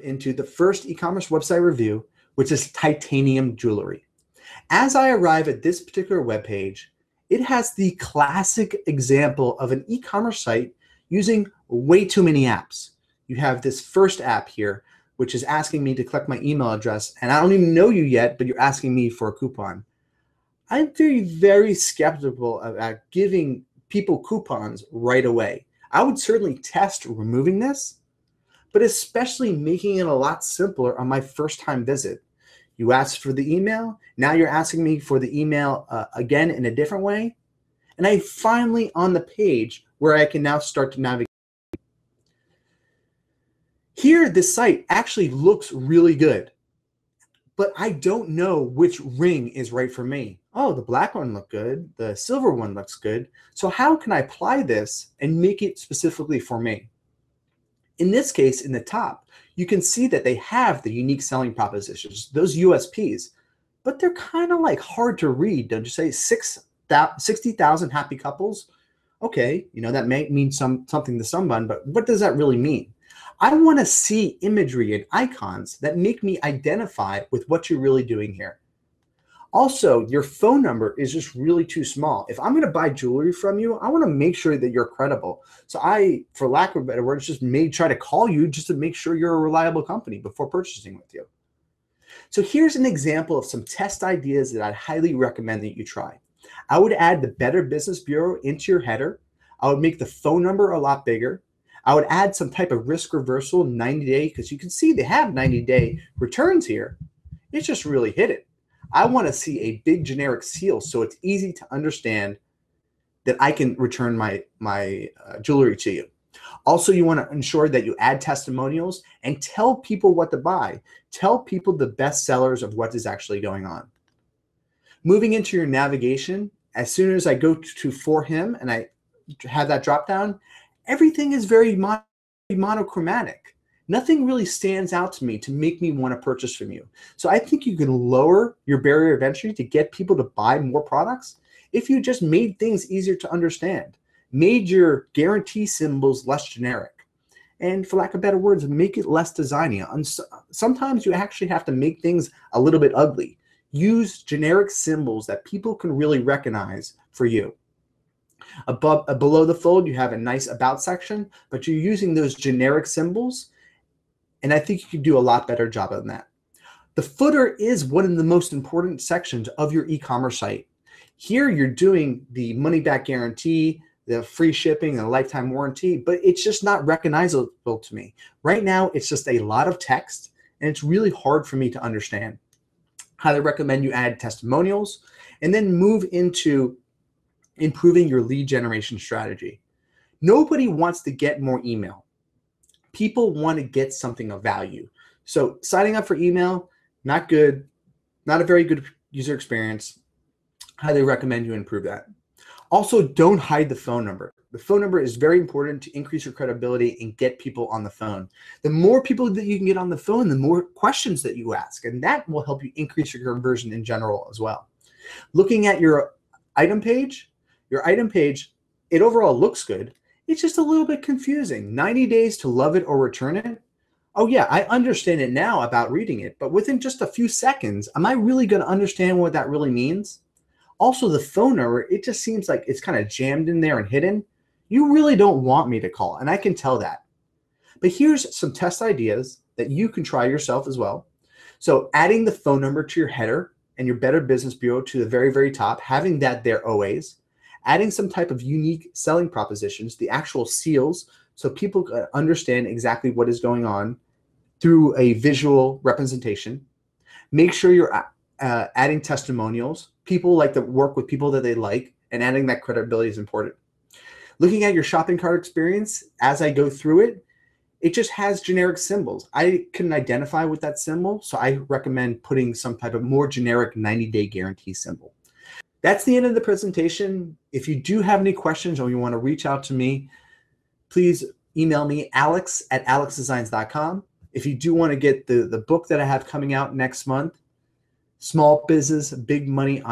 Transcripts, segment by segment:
into the first e-commerce website review, which is titanium jewelry. As I arrive at this particular webpage, it has the classic example of an e-commerce site using way too many apps. You have this first app here, which is asking me to collect my email address, and I don't even know you yet, but you're asking me for a coupon. I'm very skeptical about giving people coupons right away. I would certainly test removing this, but especially making it a lot simpler on my first time visit. You asked for the email, now you're asking me for the email again in a different way, and I'm finally on the page where I can now start to navigate. Here, this site actually looks really good, but I don't know which ring is right for me. Oh, the black one looked good, the silver one looks good. So how can I apply this and make it specifically for me? In this case, in the top, you can see that they have the unique selling propositions, those USPs, but they're kind of like hard to read. Don't you say 60,000 happy couples? Okay, you know, that may mean something to someone, but what does that really mean? I want to see imagery and icons that make me identify with what you're really doing here. Also, your phone number is just really too small. If I'm going to buy jewelry from you, I want to make sure that you're credible. So I, for lack of a better words, just may try to call you just to make sure you're a reliable company before purchasing with you. So here's an example of some test ideas that I'd highly recommend that you try. I would add the Better Business Bureau into your header. I would make the phone number a lot bigger. I would add some type of risk reversal 90-day, because you can see they have 90-day returns here. It's just really hidden. I want to see a big generic seal so it's easy to understand that I can return my jewelry to you. Also, you want to ensure that you add testimonials and tell people what to buy. Tell people the best sellers of what is actually going on. Moving into your navigation, as soon as I go to For Him and I have that drop down, everything is very monochromatic. Nothing really stands out to me to make me want to purchase from you. So I think you can lower your barrier of entry to get people to buy more products if you just made things easier to understand, made your guarantee symbols less generic, and for lack of better words, make it less designy. Sometimes you actually have to make things a little bit ugly. Use generic symbols that people can really recognize for you. Below the fold, you have a nice about section, but you're using those generic symbols, and I think you can do a lot better job than that. The footer is one of the most important sections of your e-commerce site. Here you're doing the money-back guarantee, the free shipping, and a lifetime warranty, but it's just not recognizable to me. Right now, it's just a lot of text, and it's really hard for me to understand. Highly recommend you add testimonials, and then move into improving your lead generation strategy. Nobody wants to get more email. People want to get something of value. So signing up for email, not good, not a very good user experience. Highly recommend you improve that. Also, don't hide the phone number. The phone number is very important to increase your credibility and get people on the phone. The more people that you can get on the phone, the more questions that you ask, and that will help you increase your conversion in general as well. Looking at your item page, it overall looks good. It's just a little bit confusing. 90 days to love it or return it. Oh yeah, I understand it now about reading it, but within just a few seconds, am I really going to understand what that really means? Also, the phone number, it just seems like it's kind of jammed in there and hidden. You really don't want me to call, and I can tell that. But here's some test ideas that you can try yourself as well. So adding the phone number to your header and your Better Business Bureau to the very, very top, having that there always. Adding some type of unique selling propositions, the actual seals, so people understand exactly what is going on through a visual representation. Make sure you're adding testimonials. People like to work with people that they like, and adding that credibility is important. Looking at your shopping cart experience, as I go through it, it just has generic symbols. I couldn't identify with that symbol, so I recommend putting some type of more generic 90-day guarantee symbol. That's the end of the presentation. If you do have any questions or you want to reach out to me, please email me, alex@alexdesigns.com. If you do want to get the book that I have coming out next month, Small Business, Big Money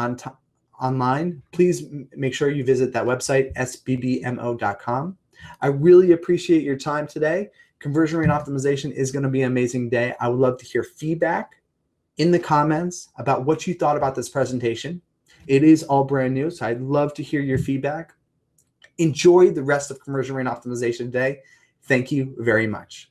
Online, please make sure you visit that website, sbbmo.com. I really appreciate your time today. Conversion rate optimization is going to be an amazing day. I would love to hear feedback in the comments about what you thought about this presentation. It is all brand new, so I'd love to hear your feedback. Enjoy the rest of conversion rate optimization today. Thank you very much.